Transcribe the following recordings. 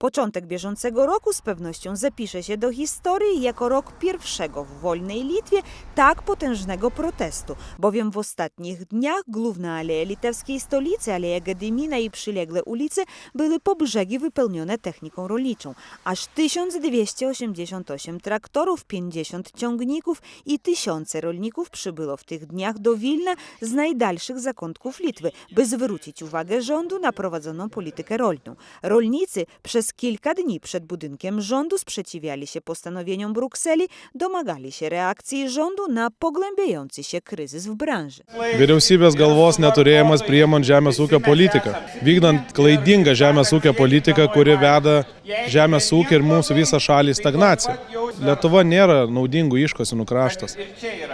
Początek bieżącego roku z pewnością zapisze się do historii jako rok pierwszego w wolnej Litwie tak potężnego protestu, bowiem w ostatnich dniach główna aleja litewskiej stolicy, Aleja Gedimina i przyległe ulice były po brzegi wypełnione techniką rolniczą. Aż 1288 traktorów, 50 ciągników i tysiące rolników przybyło w tych dniach do Wilna z najdalszych zakątków Litwy, by zwrócić uwagę rządu na prowadzoną politykę rolną. Rolnicy przez kilka dni przed budynkiem rządu sprzeciwiali się postanowieniom Brukseli, domagali się reakcji rządu na pogłębiający się kryzys w branży. Vyriausybės galvos neturėjimas priimant žemės ūkio politiką. Vykdant klaidingą žemės ūkio politiką, kuri veda žemės ūkį ir mūsų visą šalį stagnaciją. Lietuva nėra naudingų iškasenų kraštas.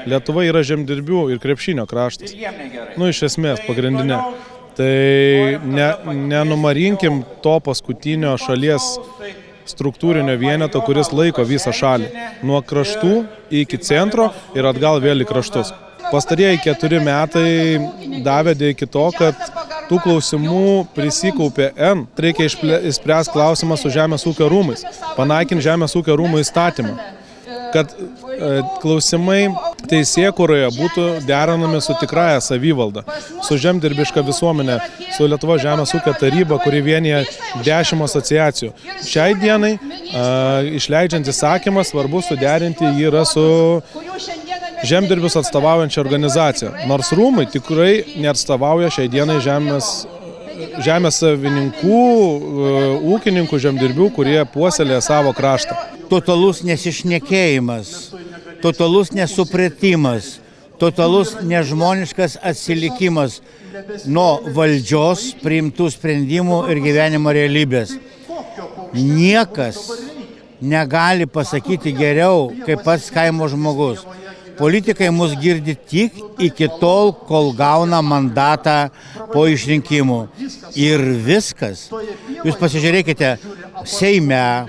Lietuva yra žemdirbių ir krepšinio kraštas. Iš esmės pagrindinė. Tai nenumarinkim to paskutinio šalies struktūrinio vieneto, kuris laiko visą šalį. Nuo kraštų iki centro ir atgal vėl į kraštus. Pastarieji 4 metai davė iki to, kad tų klausimų prisikaupė N. Reikia išspręsti klausimą su Žemės ūkio rūmais, panaikinti Žemės ūkio rūmų įstatymą, kad klausimai teisėkūroje būtų derinami su tikrąja savivalda, su žemdirbiška visuomenė, su Lietuvos žemės ūkio taryba, kuri vienyje 10 asociacijų. Šiai dienai išleidžiant įsakymą svarbu suderinti jį yra su žemdirbius atstovaujančia organizacija. Nors rūmai tikrai neatstovauja šiai dienai žemės savininkų, ūkininkų, žemdirbių, kurie puoselėja savo kraštą. Totalus nesišnekėjimas, totalus nesupratimas, totalus nežmoniškas atsilikimas nuo valdžios priimtų sprendimų ir gyvenimo realybės. Niekas negali pasakyti geriau, kaip pats kaimo žmogus. Politikai mus girdi tik iki tol, kol gauna mandatą po išrinkimų. Ir viskas. Jūs pasižiūrėkite, Seime,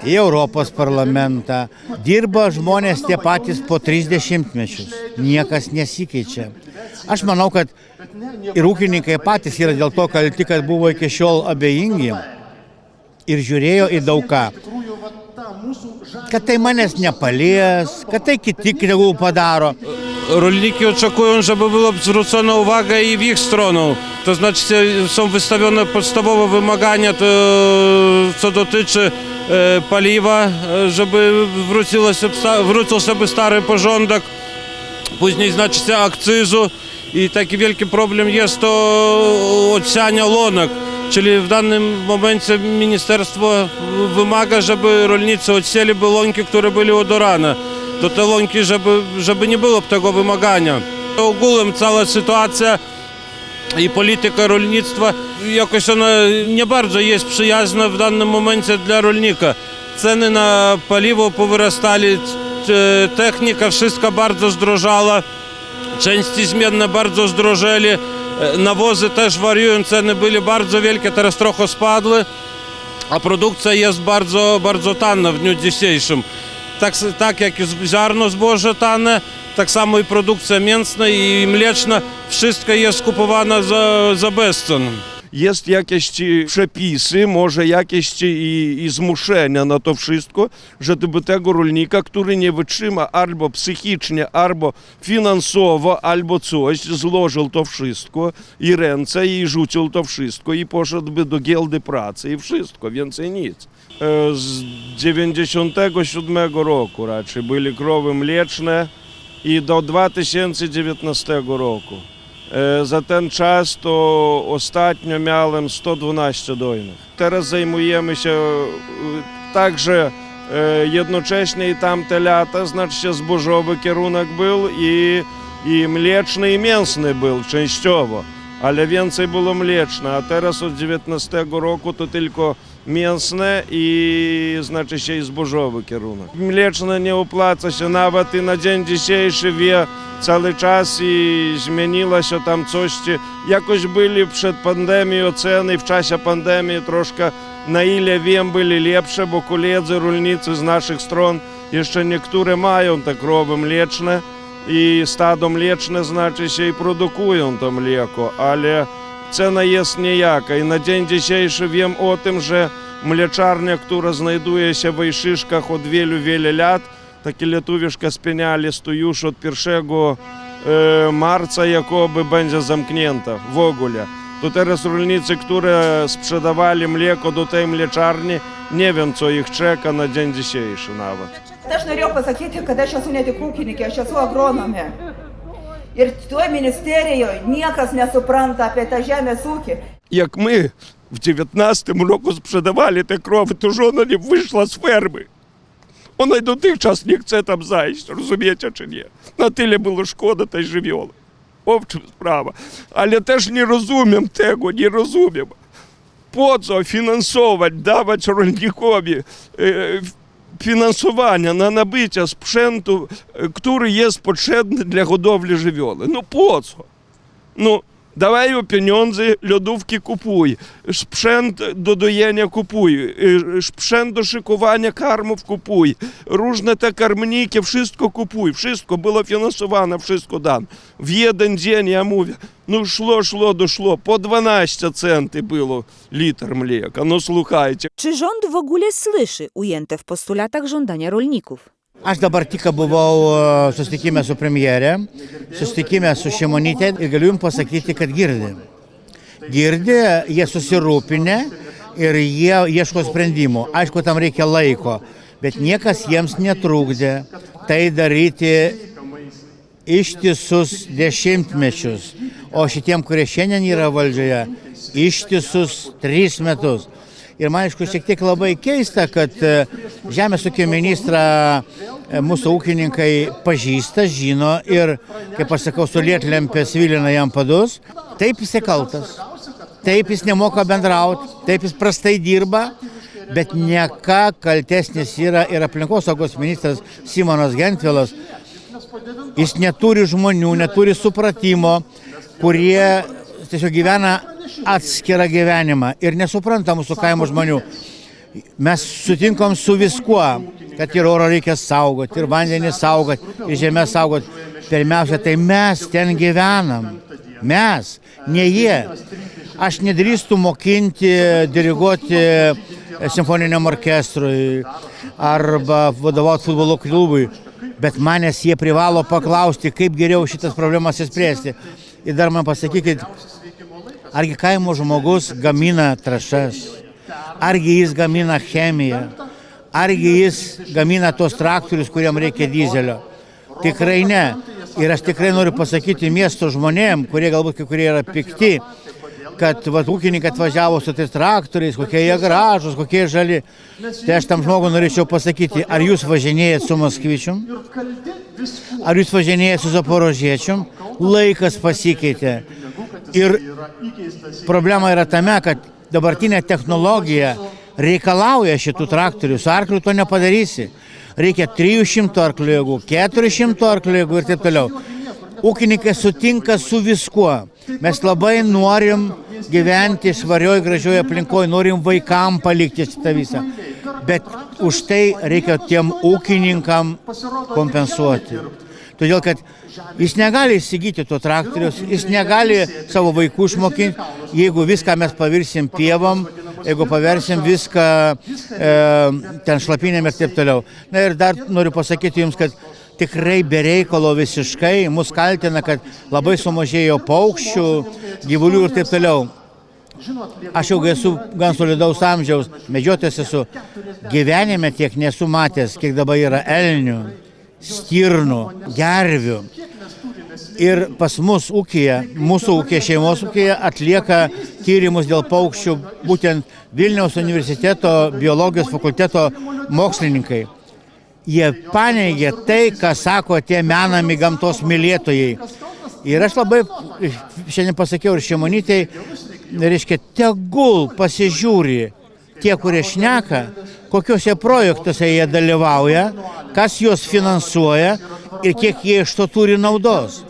į Europos parlamentą dirba žmonės tie patys po 30 mečius. Niekas nesikeičia. Aš manau, kad ir ūkininkai patys yra dėl to kalti, kad buvo iki šiol abejingi ir žiūrėjo į daug ką. Kad tai manęs nepalies, kad tai kiti krygų padaro. Rolniki oczekują, żeby była zwrócona uwaga i w ich stronę. To znaczy są wystawione podstawowe wymagania, co dotyczy paliwa, żeby wrócił sobie stary porządek. Później znaczy akcyzu i taki wielki problem jest to odsiania łonek. Czyli w danym momencie ministerstwo wymaga, żeby rolnicy odsieliby łąki, które były odorane. Do te łąki, żeby nie było tego wymagania. Ogólnie cała sytuacja i polityka rolnictwa jakoś ona nie bardzo jest przyjazna w danym momencie dla rolnika. Ceny na paliwo powyrastali, technika wszystko bardzo zdrożała, części zmienne bardzo zdrożeli. Nawozy też wariują, ceny były bardzo wielkie, teraz trochę spadły, a produkcja jest bardzo, bardzo tanna w dniu dzisiejszym. Tak jak jest ziarno zboże tanne, tak samo i produkcja mięsna i mleczna, wszystko jest kupowane za bezcen. Jest jakieś przepisy, może jakieś i zmuszenia na to wszystko, żeby tego rolnika, który nie wytrzyma albo psychicznie, albo finansowo, albo coś, złożył to wszystko i ręce i rzucił to wszystko i poszedłby do giełdy pracy i wszystko, więcej nic. Z 1997 roku raczej były krowy mleczne i do 2019 roku. За ten czas to ostatnio miałem 112 dojnych. Teraz zajmujemy się także jednocześnie i tamte lata, znaczy zbożowy kierunek był i mleczny i mięsny był częściowo, ale więcej było mleczne, a teraz od 19 roku to tylko mięsne i znaczy się i zbożowy kierunek. Mleczne nie opłaca się nawet i na dzień dzisiejszy wie cały czas i zmieniło się tam coś. Jakoś byli przed pandemią ceny, w czasie pandemii troszkę na ile wiem byli lepsze, bo koledzy rolnicy z naszych stron jeszcze niektóre mają te krowy mleczne i stado mleczne znaczy się i produkują to mleko, ale cena jest niejaka i na dzień dzisiejszy wiem o tym, że Mleczarnia, która znajduje się w Wejszyszkach od wielu lat. Taki lietuviškas pienelis to już od 1 marca jakoby będzie zamknięta w ogóle. To teraz rolnicy, którzy sprzedawali mleko do tej mleczarni, nie wiem, co ich czeka na dzień dzisiejszy nawet. Aš norėjau pasakyti, kad aš esu ne tik ūkininkė, aš esu agronomė. Ir tuo ministerijoje niekas nesupranta apie tą žemės ūkį. Jak my w 19 roku sprzedawali te krowy, to żona nie wyszła z fermy. Ona dotychczas nie chce tam zajść, rozumiecie czy nie? Na tyle było szkoda tej żywioły. W czym sprawa. Ale też nie rozumiem tego, nie rozumiem. Po co finansować, dawać rolnikowi finansowania na nabycie sprzętu, który jest potrzebny dla hodowli żywioły? No po co? No, dawaj pieniądze, lodówki kupuj, sprzęt do dojenia kupuj, sprzęt do szykowania karmów kupuj, różne te karmniki, wszystko kupuj, wszystko było finansowane, wszystko dane. W jeden dzień, ja mówię, no doszło, po 12 centy było litr mleka, no słuchajcie. Czy rząd w ogóle słyszy ujęte w postulatach żądania rolników? Aš dabar tik buvau susitikime su premjere, susitikime su Šimonyte ir galiu jums pasakyti, kad girdi. Girdi, jie susirūpinę ir jie ieško sprendimų. Aišku, tam reikia laiko, bet niekas jiems netrukdė tai daryti ištisus dešimtmečius. O šitiem, kurie šiandien yra valdžioje, ištisus 3 metus. Ir man aišku šiek tiek labai keista, kad žemės ūkio ministrą mūsų ūkininkai pažįsta, žino ir, kaip aš sakau, su lietlempė svilina jam padus. Taip jis kaltas, taip jis nemoka bendrauti, taip jis prastai dirba, bet ne ką kaltesnis yra ir aplinkosaugos ministras Simonas Gentvilas. Jis neturi žmonių, neturi supratimo, kurie tiesiog gyvena atskirą gyvenimą ir nesupranta mūsų kaimo žmonių. Mes sutinkom su viskuo, kad ir oro reikia saugoti, ir vandenį saugoti, ir žemę saugoti. Pirmiausia, tai mes ten gyvenam. Mes, ne jie. Aš nedrįstu mokinti, diriguoti simfoniniam orkestrui arba vadovauti futbolo klubui, bet manęs jie privalo paklausti, kaip geriau šitas problemas įspręsti. Ir dar man pasakykit, argi kaimo žmogus gamina trąšas, argi jis gamina chemiją, argi jis gamina tos traktorius, kuriam reikia dizelio. Tikrai ne. Ir aš tikrai noriu pasakyti miesto žmonėm, kurie galbūt kai kurie yra pikti, kad ūkininkai atvažiavo su tais traktoriais, kokie jie gražus, kokie jie žali. Tai aš tam žmogui norėčiau pasakyti, ar jūs važinėjat su Moskvičium, ar jūs važinėjat su Zaporožiečium, laikas pasikeitė. Ir problema yra tame, kad dabartinė technologija reikalauja šitų traktorių, su arkliu to nepadarysi. Reikia 300 arklių jėgų, 400 arklių jėgų ir taip toliau. Ūkininkai sutinka su viskuo. Mes labai norim gyventi švarioj, gražioje aplinkoje, norim vaikam palikti šitą visą. Bet už tai reikia tiem ūkininkam kompensuoti. Todėl, kad jis negali įsigyti to traktorius, jis negali savo vaikų išmokinti, jeigu viską mes pavirsim pievom, jeigu paversim viską ten šlapinėm ir taip toliau. Na ir dar noriu pasakyti jums, kad tikrai bereikalo visiškai mus kaltina, kad labai sumažėjo paukščių, gyvulių ir taip toliau. Aš jau esu gan solidaus amžiaus, medžiotojas esu, gyvenime tiek nesu matęs, kiek dabar yra elnių, stirnų, gervių. Ir pas mus ūkyje, mūsų ūkyje, šeimos ūkyje atlieka tyrimus dėl paukščių būtent Vilniaus universiteto biologijos fakulteto mokslininkai. Jie paneigia tai, ką sako tie menami gamtos mylėtojai. Ir aš labai šiandien pasakiau ir Šimonytei, reiškia, tegul pasižiūri tie, kurie šneka, kokiuose projektuose jie dalyvauja, kas juos finansuoja ir kiek jie iš to turi naudos.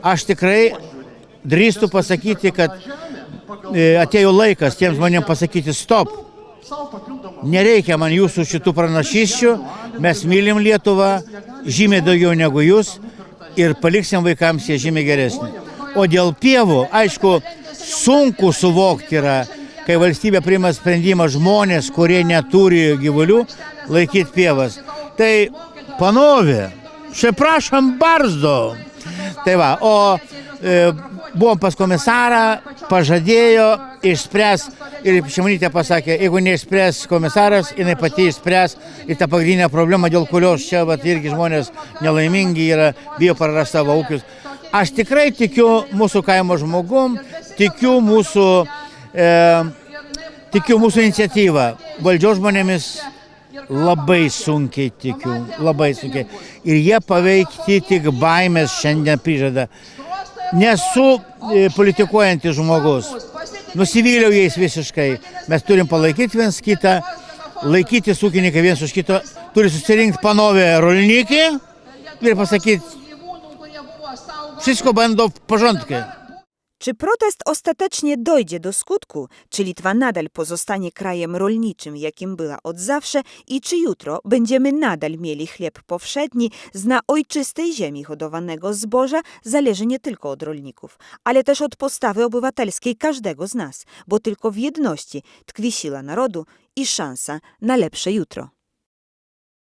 Aš tikrai drįstu pasakyti, kad atėjo laikas tiems žmonėms pasakyti stop. Nereikia man jūsų šitų pranašysčių, mes mylim Lietuvą žymiai daugiau negu jūs ir paliksim vaikams jie žymiai geresnį. O dėl pievų, aišku, sunku suvokti yra, kai valstybė priima sprendimą žmonės, kurie neturi gyvulių, laikyti pievas. Tai panovė, čia prašom barzdo. Tai va, o buvom pas komisarą, pažadėjo išspręs ir Šimonytė pasakė, jeigu neišspręs komisaras, jinai pati išspręs ir tą pagrindinę problemą, dėl kurios čia vat, irgi žmonės nelaimingi yra, bijo prarasti savo ūkius. Aš tikrai tikiu mūsų kaimo žmogum, tikiu mūsų iniciatyvą. Valdžios žmonėmis labai sunkiai tikiu, labai sunkiai. Ir jie paveikti tik baimės šiandien prižada. Nesu politikuojantis žmogus, nusivyliau jais visiškai. Mes turim palaikyti viens kitą, laikytis ūkininkai viens už kito, turi susirinkti panovę rolnikai ir pasakyti, wszystko będą w porządku. Czy protest ostatecznie dojdzie do skutku? Czy Litwa nadal pozostanie krajem rolniczym, jakim była od zawsze? I czy jutro będziemy nadal mieli chleb powszedni z na ojczystej ziemi hodowanego zboża? Zależy nie tylko od rolników, ale też od postawy obywatelskiej każdego z nas, bo tylko w jedności tkwi siła narodu i szansa na lepsze jutro.